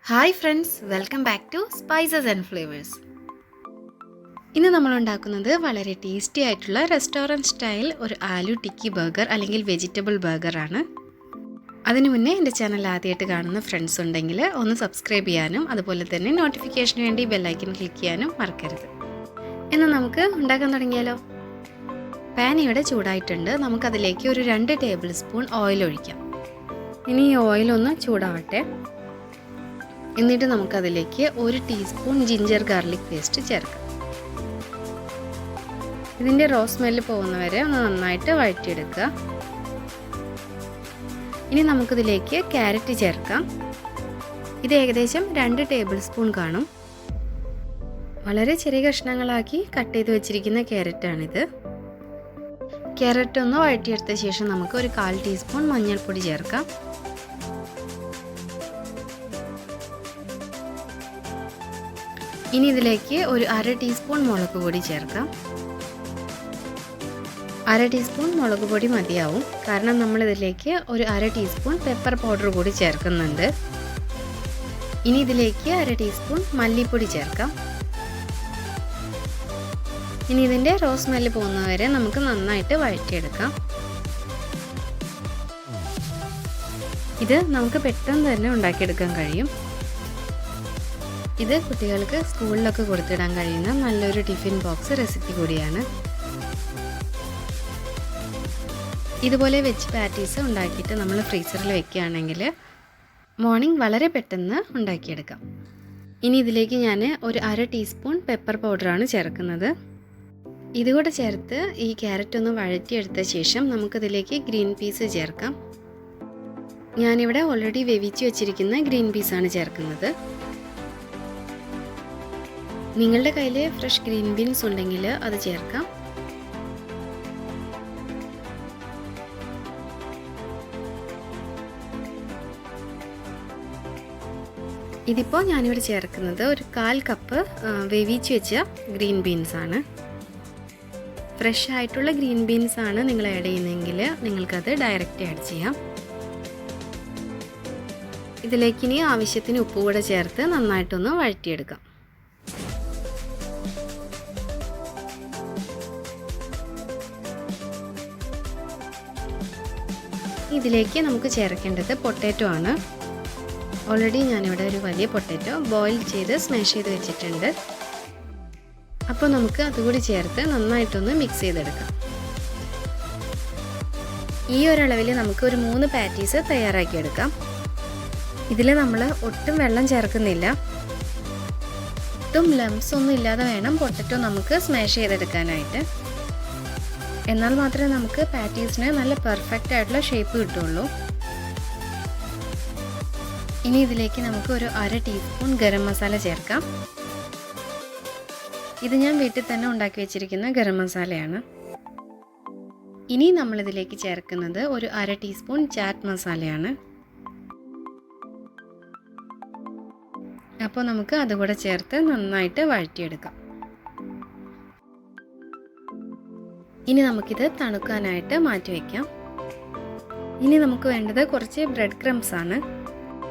Hi friends, welcome back to Spices and Flavors. ഇന്ന് നമ്മൾ ഉണ്ടാക്കുന്നത് വളരെ ടേസ്റ്റി ആയിട്ടുള്ള റെസ്റ്റോറന്റ് സ്റ്റൈൽ ഒരു ആലു ടിക്കി ബർഗർ അല്ലെങ്കിൽ വെജിറ്റബിൾ ബർഗർ ആണ്. അതിനു മുന്നേ എൻ്റെ ചാനൽ ആദ്യമായിട്ട് കാണുന്ന ഫ്രണ്ട്സ് ഉണ്ടെങ്കിൽ ഒന്ന് സബ്സ്ക്രൈബ് ചെയ്യാനും അതുപോലെ തന്നെ നോട്ടിഫിക്കേഷന് വേണ്ടി ബെൽ ഐക്കൺ ക്ലിക്ക് ചെയ്യാനും മറക്കരുത്. എന്നാൽ നമുക്ക് ഉണ്ടാക്കാൻ തുടങ്ങിയാലോ? പാൻ ഇവിടെ ചൂടായിട്ടുണ്ട്. നമുക്കതിലേക്ക് ഒരു 2 ടേബിൾ സ്പൂൺ ഓയിൽ ഒഴിക്കാം. ഇനി ഈ ഓയിൽ ഒന്ന് ചൂടാവട്ടെ. എന്നിട്ട് നമുക്കതിലേക്ക് 1 ടീസ്പൂൺ ജിഞ്ചർ ഗാർലിക് പേസ്റ്റ് ചേർക്കാം. ഇതിൻ്റെ റോ സ്മെല്ല് പോകുന്നവരെ ഒന്ന് നന്നായിട്ട് വഴറ്റിയെടുക്കുക. ഇനി നമുക്കിതിലേക്ക് ക്യാരറ്റ് ചേർക്കാം. ഇത് ഏകദേശം 2 ടേബിൾ സ്പൂൺ കാണും. വളരെ ചെറിയ കഷ്ണങ്ങളാക്കി കട്ട് ചെയ്ത് വെച്ചിരിക്കുന്ന ക്യാരറ്റാണിത്. ക്യാരറ്റ് ഒന്ന് വഴറ്റിയെടുത്ത ശേഷം നമുക്ക് ഒരു 1/4 ടീസ്പൂൺ മഞ്ഞൾപ്പൊടി ചേർക്കാം. ഇനി ഇതിലേക്ക് ഒരു 1/2 ടീസ്പൂൺ മുളക് പൊടി ചേർക്കാം. 1/2 ടീസ്പൂൺ മുളക് പൊടി മതിയാവും, കാരണം നമ്മളിതിലേക്ക് ഒരു 1/2 ടീസ്പൂൺ പെപ്പർ പൗഡർ കൂടി ചേർക്കുന്നുണ്ട്. ഇനി ഇതിലേക്ക് 1/2 ടീസ്പൂൺ മല്ലിപ്പൊടി ചേർക്കാം. ഇനി ഇതിൻ്റെ റോ സ്മെല്ല് പോകുന്നവരെ നമുക്ക് നന്നായിട്ട് വഴറ്റിയെടുക്കാം. ഇത് നമുക്ക് പെട്ടെന്ന് തന്നെ ഉണ്ടാക്കിയെടുക്കാൻ കഴിയും. ഇത് കുട്ടികൾക്ക് സ്കൂളിലൊക്കെ കൊടുത്തിടാൻ കഴിയുന്ന നല്ലൊരു ടിഫിൻ ബോക്സ് റെസിപ്പി കൂടിയാണ്. ഇതുപോലെ വെജ് പാറ്റീസ് ഉണ്ടാക്കിയിട്ട് നമ്മൾ ഫ്രീസറിൽ വെക്കുകയാണെങ്കിൽ മോർണിംഗ് വളരെ പെട്ടെന്ന് ഉണ്ടാക്കിയെടുക്കാം. ഇനി ഇതിലേക്ക് ഞാൻ ഒരു 1/2 ടീസ്പൂൺ പെപ്പർ പൗഡറാണ് ചേർക്കുന്നത്. ഇതുകൂടെ ചേർത്ത് ഈ ക്യാരറ്റ് ഒന്ന് വഴറ്റിയെടുത്ത ശേഷം നമുക്കിതിലേക്ക് ഗ്രീൻ പീസ് ചേർക്കാം. ഞാനിവിടെ ഓൾറെഡി വേവിച്ച് വെച്ചിരിക്കുന്ന ഗ്രീൻ പീസാണ് ചേർക്കുന്നത്. നിങ്ങളുടെ കയ്യിൽ ഫ്രഷ് ഗ്രീൻ ബീൻസ് ഉണ്ടെങ്കിൽ അത് ചേർക്കാം. ഇതിപ്പോൾ ഞാനിവിടെ ചേർക്കുന്നത് ഒരു 1/4 കപ്പ് വേവിച്ച് വെച്ച ഗ്രീൻ ബീൻസ് ആണ്. ഫ്രഷ് ആയിട്ടുള്ള ഗ്രീൻ ബീൻസ് ആണ് നിങ്ങൾ ആഡ് ചെയ്യുന്നതെങ്കിൽ നിങ്ങൾക്കത് ഡയറക്റ്റ് ആഡ് ചെയ്യാം. ഇതിലേക്ക് ഇനി ആവശ്യത്തിന് ഉപ്പ് കൂടെ ചേർത്ത് നന്നായിട്ടൊന്ന് വഴറ്റിയെടുക്കാം. ഇതിലേക്ക് നമുക്ക് ചേർക്കേണ്ടത് പൊട്ടാറ്റോ ആണ്. ഓൾറെഡി ഞാനിവിടെ ഒരു വലിയ പൊട്ടാറ്റോ ബോയിൽ ചെയ്ത് സ്മാഷ് ചെയ്ത് വെച്ചിട്ടുണ്ട്. അപ്പോൾ നമുക്ക് അതുകൂടി ചേർത്ത് നന്നായിട്ടൊന്ന് മിക്സ് ചെയ്തെടുക്കാം. ഈ ഒരളവിൽ നമുക്ക് ഒരു 3 പാറ്റീസ് തയ്യാറാക്കിയെടുക്കാം. ഇതിൽ നമ്മൾ ഒട്ടും വെള്ളം ചേർക്കുന്നില്ല. ഒട്ടും ലംസ് ഒന്നും ഇല്ലാതെ വേണം പൊട്ടാറ്റോ നമുക്ക് സ്മാഷ് ചെയ്തെടുക്കാനായിട്ട്. എന്നാൽ മാത്രമേ നമുക്ക് പാറ്റീസിന് നല്ല പെർഫെക്റ്റ് ആയിട്ടുള്ള ഷേപ്പ് കിട്ടുള്ളൂ. ഇനി ഇതിലേക്ക് നമുക്ക് ഒരു 1/2 ടീസ്പൂൺ ഗരം മസാല ചേർക്കാം. ഇത് ഞാൻ വീട്ടിൽ തന്നെ ഉണ്ടാക്കി വെച്ചിരിക്കുന്ന ഗരം മസാലയാണ്. ഇനി നമ്മളിതിലേക്ക് ചേർക്കുന്നത് ഒരു 1/2 ടീസ്പൂൺ ചാറ്റ് മസാലയാണ്. അപ്പോൾ നമുക്ക് അതുകൂടെ ചേർത്ത് നന്നായിട്ട് വഴറ്റിയെടുക്കാം. ഇനി നമുക്കിത് തണുക്കാനായിട്ട് മാറ്റി വയ്ക്കാം. ഇനി നമുക്ക് വേണ്ടത് കുറച്ച് ബ്രെഡ് ക്രംസ് ആണ്.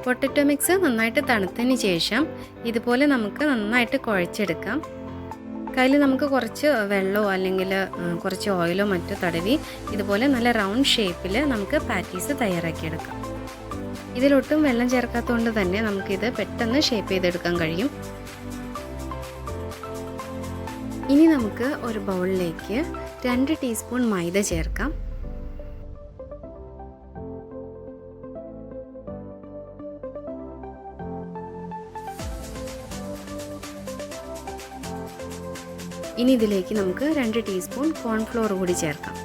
പൊട്ടറ്റോ മിക്സ് നന്നായിട്ട് തണുത്തതിന് ശേഷം ഇതുപോലെ നമുക്ക് നന്നായിട്ട് കുഴച്ചെടുക്കാം. കയ്യിൽ നമുക്ക് കുറച്ച് വെള്ളമോ അല്ലെങ്കിൽ കുറച്ച് ഓയിലോ മറ്റോ തടവി ഇതുപോലെ നല്ല റൗണ്ട് ഷേപ്പിൽ നമുക്ക് പാറ്റീസ് തയ്യാറാക്കിയെടുക്കാം. ഇതിലൊട്ടും വെള്ളം ചേർക്കാത്തതുകൊണ്ട് തന്നെ നമുക്കിത് പെട്ടെന്ന് ഷേപ്പ് ചെയ്തെടുക്കാൻ കഴിയും. ഇനി നമുക്ക് ഒരു ബൗളിലേക്ക് 2 ടീസ്പൂൺ മൈദ ചേർക്കാം. ഇനി ഇതിലേക്ക് നമുക്ക് 2 ടീസ്പൂൺ കോൺഫ്ലോർ കൂടി ചേർക്കാം.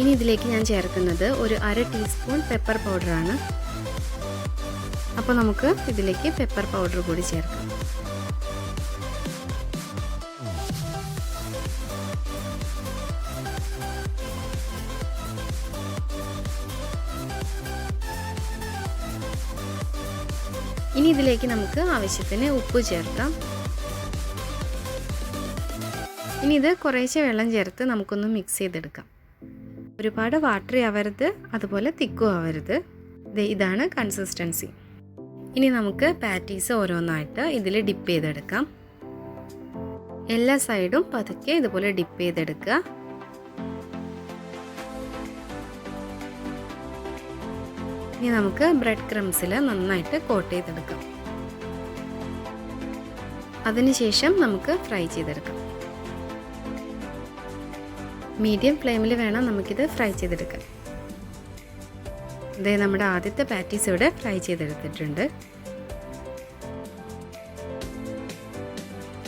ഇനി ഇതിലേക്ക് ഞാൻ ചേർക്കുന്നത് ഒരു 1/2 ടീസ്പൂൺ പെപ്പർ പൗഡറാണ്. അപ്പോൾ നമുക്ക് ഇതിലേക്ക് പെപ്പർ പൗഡർ കൂടി ചേർക്കാം. ഇനി ഇതിലേക്ക് നമുക്ക് ആവശ്യത്തിന് ഉപ്പ് ചേർക്കാം. ഇനി ഇത് കുറേശ്ശെ വെള്ളം ചേർത്ത് നമുക്കൊന്ന് മിക്സ് ചെയ്തെടുക്കാം. ഒരുപാട് വാട്ടറി ആവരുത്, അതുപോലെ തിക്കും ആവരുത്. ഇതാണ് കൺസിസ്റ്റൻസി. ഇനി നമുക്ക് പാറ്റീസ് ഓരോന്നായിട്ട് ഇതിൽ ഡിപ്പ് ചെയ്തെടുക്കാം. എല്ലാ സൈഡും പതുക്കെ ഇതുപോലെ ഡിപ്പ് ചെയ്തെടുക്കുക. ഇനി നമുക്ക് ബ്രെഡ് ക്രംസിൽ നന്നായിട്ട് കോട്ട് ചെയ്തെടുക്കാം. അതിനുശേഷം നമുക്ക് ഫ്രൈ ചെയ്തെടുക്കാം. മീഡിയം ഫ്ലെയിമിൽ വേണം നമുക്കിത് ഫ്രൈ ചെയ്തെടുക്കാൻ. ഇതേ നമ്മുടെ ആദ്യത്തെ പാറ്റീസ് ഇവിടെ ഫ്രൈ ചെയ്തെടുത്തിട്ടുണ്ട്.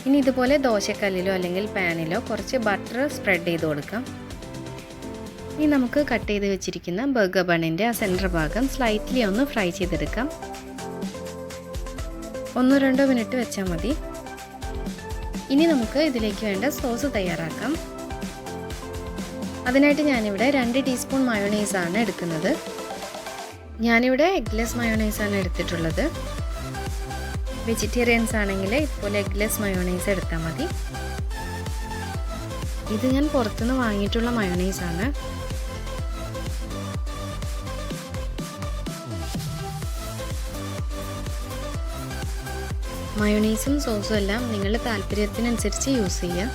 ഇനി ഇതുപോലെ ദോശക്കല്ലിലോ അല്ലെങ്കിൽ പാനിലോ കുറച്ച് ബട്ടർ സ്പ്രെഡ് ചെയ്ത് കൊടുക്കാം. ഇനി നമുക്ക് കട്ട് ചെയ്ത് വെച്ചിരിക്കുന്ന ബർഗർ ബണ്ണിൻ്റെ ആ സെൻറ്റർ ഭാഗം സ്ലൈറ്റ്ലി ഒന്ന് ഫ്രൈ ചെയ്തെടുക്കാം. 1-2 മിനിറ്റ് വെച്ചാൽ മതി. ഇനി നമുക്ക് ഇതിലേക്ക് വേണ്ട സോസ് തയ്യാറാക്കാം. അതിനായിട്ട് ഞാനിവിടെ 2 ടീസ്പൂൺ മയോണൈസാണ് എടുക്കുന്നത്. ഞാനിവിടെ എഗ്ലെസ് മയോണൈസാണ് എടുത്തിട്ടുള്ളത്. വെജിറ്റേറിയൻസ് ആണെങ്കിൽ ഇതുപോലെ എഗ്ലെസ് മയോണൈസ് എടുത്താൽ മതി. ഇത് ഞാൻ പുറത്തുനിന്ന് വാങ്ങിയിട്ടുള്ള മയോണൈസാണ്. മയോണൈസും സോസും എല്ലാം നിങ്ങളുടെ താല്പര്യത്തിനനുസരിച്ച് യൂസ് ചെയ്യുക.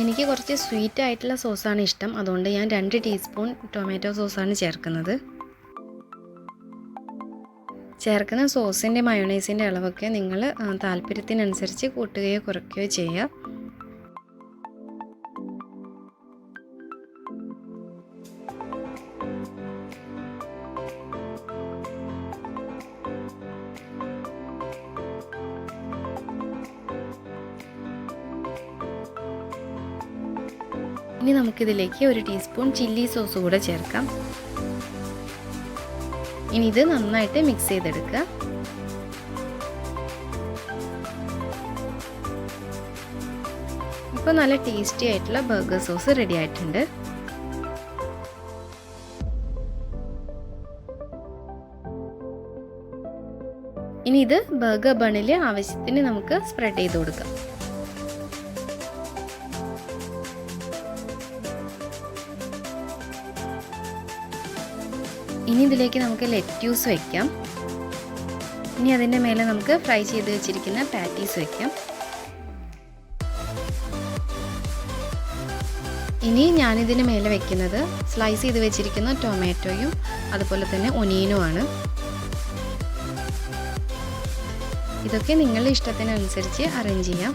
എനിക്ക് കുറച്ച് സ്വീറ്റ് ആയിട്ടുള്ള സോസാണ് ഇഷ്ടം. അതുകൊണ്ട് ഞാൻ 2 ടീസ്പൂൺ ടൊമാറ്റോ സോസാണ് ചേർക്കുന്നത്. ചേർക്കുന്ന സോസിൻ്റെ മയോണൈസിൻ്റെ അളവൊക്കെ നിങ്ങൾ താല്പര്യത്തിനനുസരിച്ച് കൂട്ടുകയോ കുറയ്ക്കുകയോ ചെയ്യുക. ഇനി നമുക്കിതിലേക്ക് 1 ടീസ്പൂൺ ചില്ലി സോസ് കൂടെ ചേർക്കാം. ഇനി ഇത് നന്നായിട്ട് മിക്സ് ചെയ്തെടുക്കുക. ഇപ്പോൾ നല്ല ടേസ്റ്റി ആയിട്ടുള്ള ബർഗർ സോസ് റെഡി ആയിട്ടുണ്ട്. ഇനി ഇത് ബർഗർ ബണ്ണിൽ ആവശ്യത്തിന് നമുക്ക് സ്പ്രെഡ് ചെയ്ത് കൊടുക്കാം. ഇനി ഇതിലേക്ക് നമുക്ക് ലെറ്റ്യൂസ് വയ്ക്കാം. ഇനി അതിൻ്റെ മേലെ നമുക്ക് ഫ്രൈ ചെയ്ത് വെച്ചിരിക്കുന്ന പാറ്റീസ് വയ്ക്കാം. ഇനി ഞാനിതിന് മേലെ വയ്ക്കുന്നത് സ്ലൈസ് ചെയ്ത് വെച്ചിരിക്കുന്ന ടൊമാറ്റോയും അതുപോലെ തന്നെ ഒനിയനുമാണ്. ഇതൊക്കെ നിങ്ങളുടെ ഇഷ്ടത്തിനനുസരിച്ച് അറേഞ്ച് ചെയ്യാം.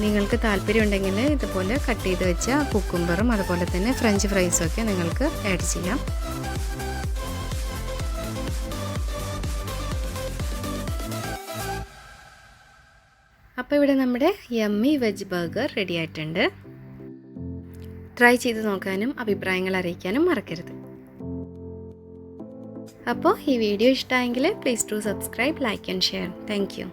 നിങ്ങൾക്ക് താല്പര്യമുണ്ടെങ്കിൽ ഇതുപോലെ കട്ട് ചെയ്ത് വെച്ച കുക്കുംബറും അതുപോലെ തന്നെ ഫ്രഞ്ച് ഫ്രൈസും ഒക്കെ നിങ്ങൾക്ക് ആഡ് ചെയ്യാം. അപ്പോൾ ഇവിടെ നമ്മുടെ യമ്മി വെജ് ബർഗർ റെഡി ആയിട്ടുണ്ട്. ട്രൈ ചെയ്ത് നോക്കാനും അഭിപ്രായങ്ങൾ അറിയിക്കാനും മറക്കരുത്. അപ്പോൾ ഈ വീഡിയോ ഇഷ്ടമായെങ്കിൽ please to subscribe, like and share. Thank U.